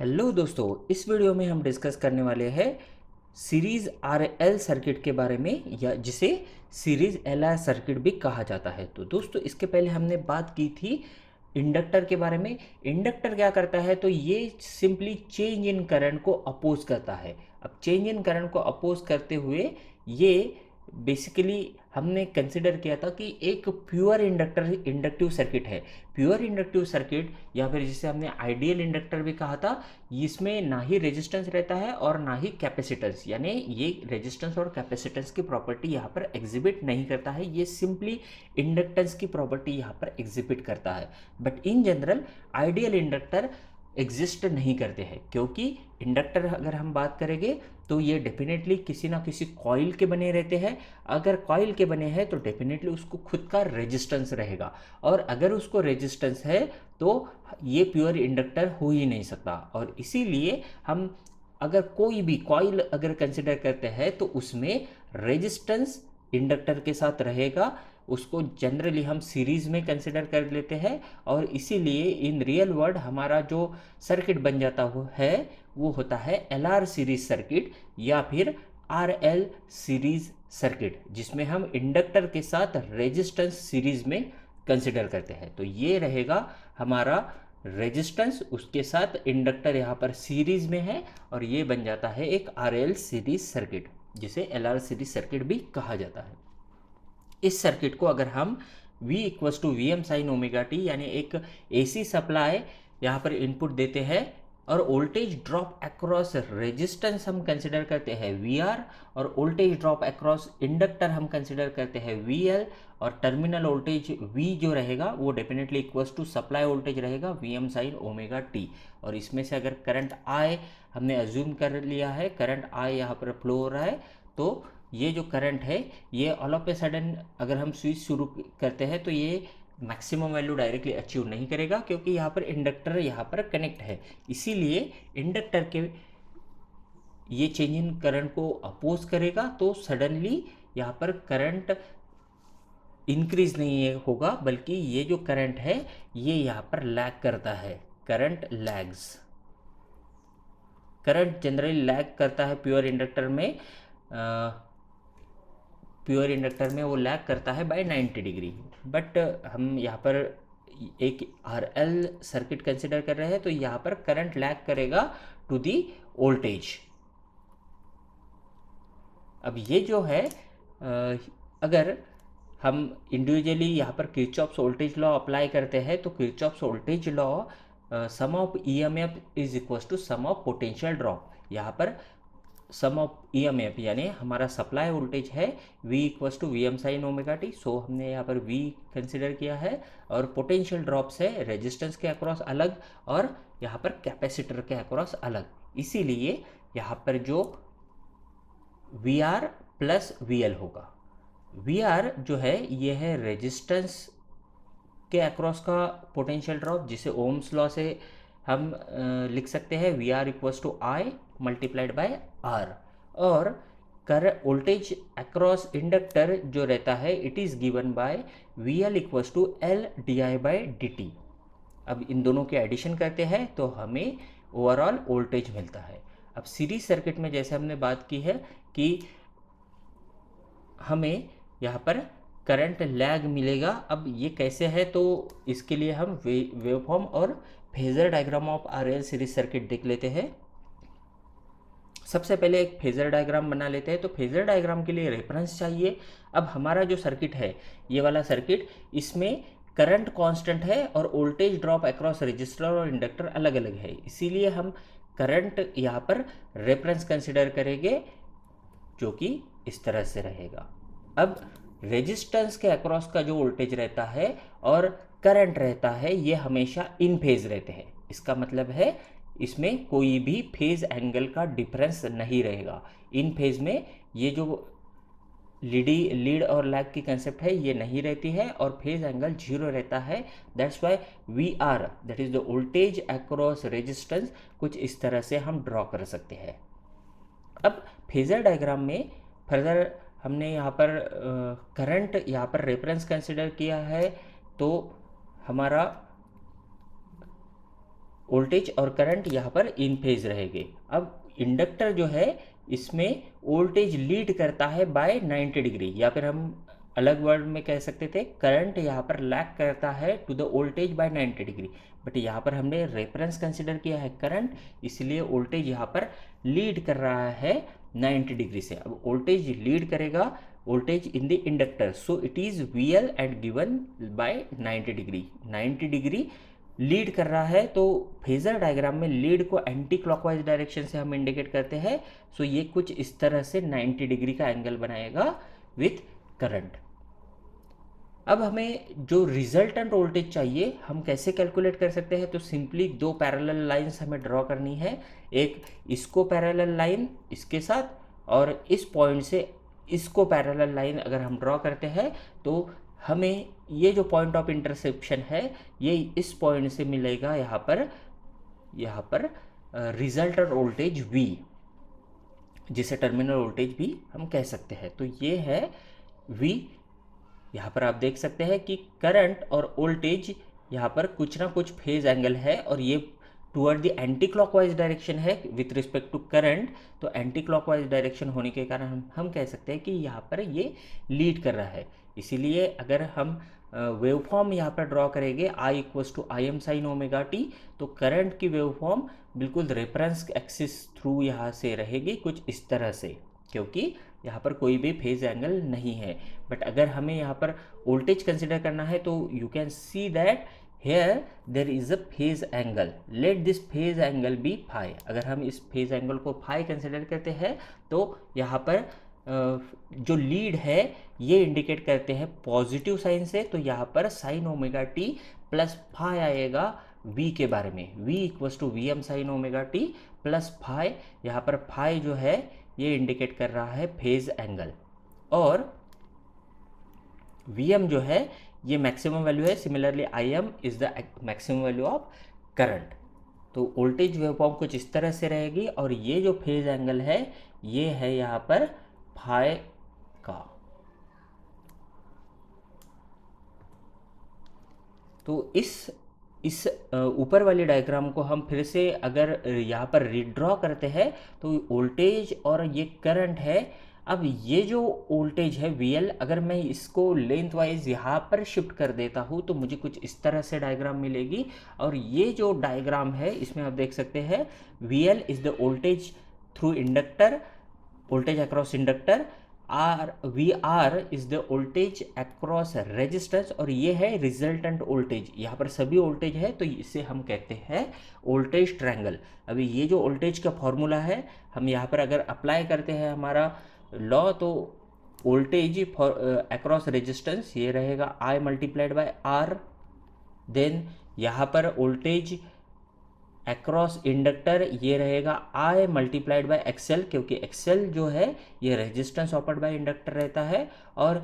Hello दोस्तों, इस video में हम डिस्कस करने वाले हैं सीरीज आरएल सर्किट के बारे में, या जिसे सीरीज एलआर सर्किट भी कहा जाता है। तो दोस्तों, इसके पहले हमने बात की थी इंडक्टर के बारे में। इंडक्टर क्या करता है, तो ये सिंपली चेंज इन करंट को अपोज करता है। अब चेंज इन करंट को अपोज करते हुए ये बेसिकली हमने कंसिडर किया था कि एक प्योर इंडक्टिव सर्किट है। प्योर इंडक्टिव सर्किट या फिर जिसे हमने आइडियल इंडक्टर भी कहा था, इसमें ना ही रेजिस्टेंस रहता है और ना ही कैपेसिटेंस, यानी ये रेजिस्टेंस और कैपेसिटेंस की प्रॉपर्टी यहाँ पर एग्जिबिट नहीं करता है। ये सिंपली इंडक्टेंस की प्रॉपर्टी यहाँ पर एग्जिबिट करता है। But in general ideal inductor exist नहीं करते हैं, क्योंकि इंडक्टर अगर हम बात करेंगे तो ये डेफिनेटली किसी ना किसी कॉइल के बने रहते हैं। अगर कॉइल के बने हैं तो डेफिनेटली उसको खुद का रेजिस्टेंस रहेगा, और अगर उसको रेजिस्टेंस है तो ये प्योर इंडक्टर हो ही नहीं सकता। और इसीलिए हम अगर कोई भी कॉइल अगर कंसिडर करते हैं तो उसमें रेजिस्टेंस इंडक्टर के साथ रहेगा। उसको जनरली हम सीरीज में कंसिडर कर लेते हैं, और इसीलिए इन रियल वर्ल्ड हमारा जो सर्किट बन जाता है वो होता है एलआर सीरीज सर्किट या फिर आरएल सीरीज सर्किट, जिसमें हम इंडक्टर के साथ रेजिस्टेंस सीरीज में कंसिडर करते हैं। तो ये रहेगा हमारा रेजिस्टेंस, उसके साथ इंडक्टर यहाँ पर सीरीज में है, और ये बन जाता है एक आरएल सीरीज सर्किट, जिसे एलआर सीरीज सर्किट भी कहा जाता है। इस सर्किट को अगर हम V equals to V M sine omega t, यानी एक AC सप्लाई यहाँ पर इनपुट देते हैं, और वोल्टेज ड्रॉप अक्रॉस रेजिस्टेंस हम कंसिडर करते हैं VR, और वोल्टेज ड्रॉप अक्रॉस इंडक्टर हम कंसिडर करते हैं VL, और टर्मिनल वोल्टेज V जो रहेगा वो definitely equals to supply voltage रहेगा VM साइन ओमेगा टी। और इसमें से अगर करंट I हमने अज्यूम कर लिया है, करंट I यहाँ पर फ्लो हो रहा है, तो ये जो करंट है ये ऑल ऑफ ए सडन अगर हम स्विच शुरू करते हैं तो ये मैक्सिमम वैल्यू डायरेक्टली अचीव नहीं करेगा, क्योंकि यहाँ पर इंडक्टर यहाँ पर कनेक्ट है। इसीलिए इंडक्टर के ये चेंज इन करंट को अपोज करेगा, तो सडनली यहाँ पर करंट इंक्रीज नहीं होगा, बल्कि ये जो करंट है ये यहाँ पर लैग करता है। Current lags, current generally lag करता है प्योर इंडक्टर में। प्योर इंडक्टर में वो लैग करता है बाय 90 डिग्री। बट हम यहाँ पर एक आरएल सर्किट कंसिडर कर रहे हैं, तो यहाँ पर करंट लैग करेगा टू दी वोल्टेज। अब ये जो है अगर हम इंडिविजुअली यहाँ पर किरचॉफ्स वोल्टेज लॉ अप्लाई करते हैं, तो Kirchhoff's voltage law sum of EMF is equal to sum of potential drop. यहाँ पर सम ऑफ EMF यानी हमारा सप्लाई वोल्टेज है V equals to V M sine omega T. So हमने यहाँ पर V कंसिडर किया है, और पोटेंशियल ड्रॉप्स है रेजिस्टेंस के अक्रॉस अलग, और यहाँ पर कैपेसिटर के अक्रॉस अलग। इसीलिए यहाँ पर जो VR प्लस VL होगा। VR जो है ये है रेजिस्टेंस के अक्रॉस का पोटेंशियल ड्रॉप, जिसे ओम्स लॉ से हम लिख सकते हैं VR equals to I multiplied by R। और कर वोल्टेज अक्रॉस इंडक्टर जो रहता है it is given by VL equals to L DI by DT। अब इन दोनों के एडिशन करते हैं तो हमें ओवरऑल वोल्टेज मिलता है। अब सीरीज सर्किट में जैसे हमने बात की है कि हमें यहाँ पर करंट लैग मिलेगा। अब ये कैसे है, तो इसके लिए हम वेवफॉर्म और phasor diagram of RL series circuit देख लेते हैं। सबसे पहले एक फेजर डायग्राम बना लेते हैं। तो फेजर डायग्राम के लिए रेफरेंस चाहिए। अब हमारा जो सर्किट है ये वाला सर्किट, इसमें करंट कांस्टेंट है और वोल्टेज ड्रॉप अक्रॉस रजिस्टर और इंडक्टर अलग अलग है। इसीलिए हम करंट यहाँ पर रेफरेंस कंसिडर करेंगे, जो कि इस तरह से रहेगा। अब रेजिस्टेंस के अक्रॉस का जो वोल्टेज रहता है और करंट रहता है ये हमेशा इन फेज रहते हैं। इसका मतलब है इसमें कोई भी फेज एंगल का डिफरेंस नहीं रहेगा। इन फेज में ये जो लीड और लैग की कंसेप्ट है ये नहीं रहती है, और फेज एंगल 0 रहता है। That's why VR that is the voltage across resistance कुछ इस तरह से हम ड्रॉ कर सकते हैं। अब फेजर डायग्राम में फर्दर हमने यहाँ पर करंट यहाँ पर रेफरेंस कंसिडर किया है, तो हमारा वोल्टेज और करंट यहाँ पर इन फेज रहेंगे। अब इंडक्टर जो है इसमें वोल्टेज लीड करता है बाय 90 डिग्री, या फिर हम अलग वर्ड में कह सकते थे करंट यहाँ पर लैग करता है to the voltage by 90 degree. But यहाँ पर हमने रेफरेंस कंसिडर किया है करंट, इसलिए वोल्टेज यहाँ पर लीड कर रहा है 90 डिग्री से। अब वोल्टेज लीड करेगा voltage in the inductor, so it is VL and given by 90 degree. 90 degree lead कर रहा है, तो फेजर डायग्राम में लीड को एंटी क्लॉकवाइज डायरेक्शन से हम इंडिकेट करते हैं। सो ये कुछ इस तरह से 90 डिग्री का एंगल बनाएगा विथ करंट। अब हमें जो रिजल्टेंट वोल्टेज चाहिए हम कैसे कैलकुलेट कर सकते हैं, तो सिंपली दो पैरेलल लाइंस हमें ड्रॉ करनी है, एक इसको पैरेलल लाइन इसके साथ, और इस पॉइंट से इसको पैरेलल लाइन अगर हम ड्रॉ करते हैं तो हमें ये जो पॉइंट ऑफ इंटरसेप्शन है ये इस पॉइंट से मिलेगा यहाँ पर रिजल्टेंट वोल्टेज V, जिसे टर्मिनल वोल्टेज भी हम कह सकते हैं। तो ये है V। यहाँ पर आप देख सकते हैं कि करंट और वोल्टेज यहाँ पर कुछ ना कुछ फेज एंगल है, और ये toward the anti clockwise direction है विथ रिस्पेक्ट टू करंट। तो एंटी क्लॉकवाइज डायरेक्शन होने के कारण हम कह सकते हैं कि यहाँ पर ये लीड कर रहा है। इसीलिए अगर हम वेवफॉर्म यहाँ पर ड्रॉ करेंगे I = Im sin omega T, तो करंट की वेवफॉर्म बिल्कुल रेफरेंस एक्सिस थ्रू यहाँ से रहेगी कुछ इस तरह से, क्योंकि यहाँ पर कोई भी फेज एंगल नहीं है। बट अगर हमें यहाँ पर वोल्टेज कंसिडर करना है तो you can see that here there is a phase angle, let this phase angle be phi. अगर हम इस फेज एंगल को फाई कंसिडर करते हैं तो यहाँ पर जो लीड है ये इंडिकेट करते हैं पॉजिटिव साइन से, तो यहाँ पर sine omega t plus phi आएगा V के बारे में। V = VM sin omega t plus phi, यहाँ पर फाई जो है ये इंडिकेट कर रहा है फेज एंगल, और VM जो है ये मैक्सिमम वैल्यू है। Similarly IM is the maximum value of current. तो वोल्टेज वेवफॉर्म कुछ इस तरह से रहेगी, और ये जो फेज एंगल है ये है यहाँ पर फाई का। तो इस ऊपर वाली डायग्राम को हम फिर से अगर यहाँ पर रीड्रॉ करते हैं तो वोल्टेज और ये करंट है। अब ये जो वोल्टेज है VL, अगर मैं इसको लेंथ वाइज यहाँ पर शिफ्ट कर देता हूँ तो मुझे कुछ इस तरह से डायग्राम मिलेगी। और ये जो डायग्राम है इसमें आप देख सकते हैं VL is the voltage through inductor, voltage across inductor, VR is the voltage across resistance, और ये है रिजल्टेंट वोल्टेज। यहाँ पर सभी वोल्टेज है तो इसे हम कहते हैं वोल्टेज ट्रायंगल। अभी ये जो वोल्टेज का फॉर्मूला है हम यहाँ पर अगर अप्लाई करते हैं हमारा लॉ, तो वोल्टेज अक्रॉस रेजिस्टेंस ये रहेगा I × R। देन यहाँ पर वोल्टेज अक्रॉस इंडक्टर ये रहेगा I × XL, क्योंकि XL जो है ये रेजिस्टेंस ऑफर्ड बाय इंडक्टर रहता है। और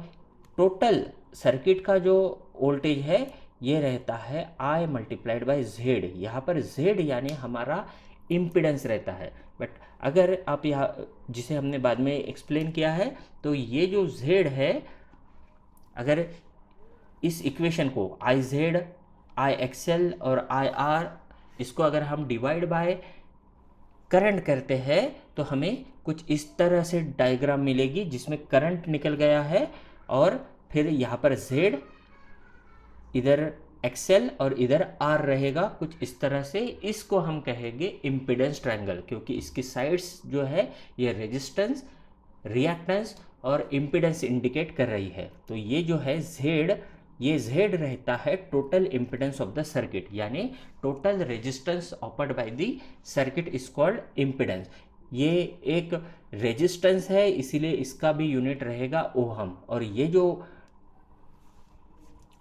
टोटल सर्किट का जो वोल्टेज है ये रहता है I × Z। यहाँ पर Z यानी हमारा इम्पिडेंस रहता है। बट अगर आप यहाँ, जिसे हमने बाद में एक्सप्लेन किया है, तो ये जो Z है, अगर इस इक्वेशन को IZ, IXL और IR इसको अगर हम डिवाइड बाय करंट करते हैं तो हमें कुछ इस तरह से डायग्राम मिलेगी जिसमें करंट निकल गया है, और फिर यहाँ पर Z, इधर XL और इधर R रहेगा कुछ इस तरह से। इसको हम कहेंगे इम्पिडेंस ट्रायंगल, क्योंकि इसकी साइड्स जो है ये रेजिस्टेंस, रिएक्टेंस और इम्पिडेंस इंडिकेट कर रही है। तो ये जो है Z, ये Z रहता है total impedance of the circuit, यानी total resistance offered by the circuit is called impedance. ये एक रेजिस्टेंस है इसीलिए इसका भी यूनिट रहेगा ओहम। और ये जो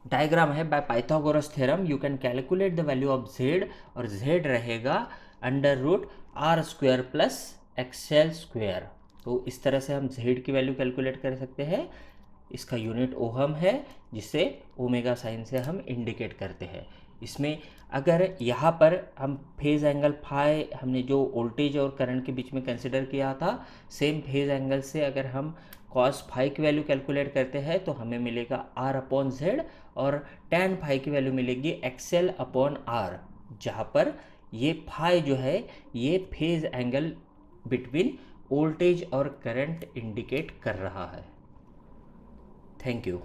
डायग्राम है by Pythagoras theorem you can calculate the value of Z, और Z रहेगा √R² प्लस XL²। तो इस तरह से हम Z की वैल्यू कैलकुलेट कर सकते हैं। इसका यूनिट ओहम है जिसे ओमेगा साइन से हम इंडिकेट करते हैं। इसमें अगर यहाँ पर हम फेज एंगल फाई हमने जो वोल्टेज और करंट के बीच में कंसिडर किया था, सेम फेज एंगल से अगर हम कॉस फाई की वैल्यू कैलकुलेट करते हैं तो हमें मिलेगा R/Z, और tan फाई की वैल्यू मिलेगी XL/R, जहाँ पर ये फाई जो है ये फेज एंगल बिटवीन वोल्टेज और करंट इंडिकेट कर रहा है। Thank you.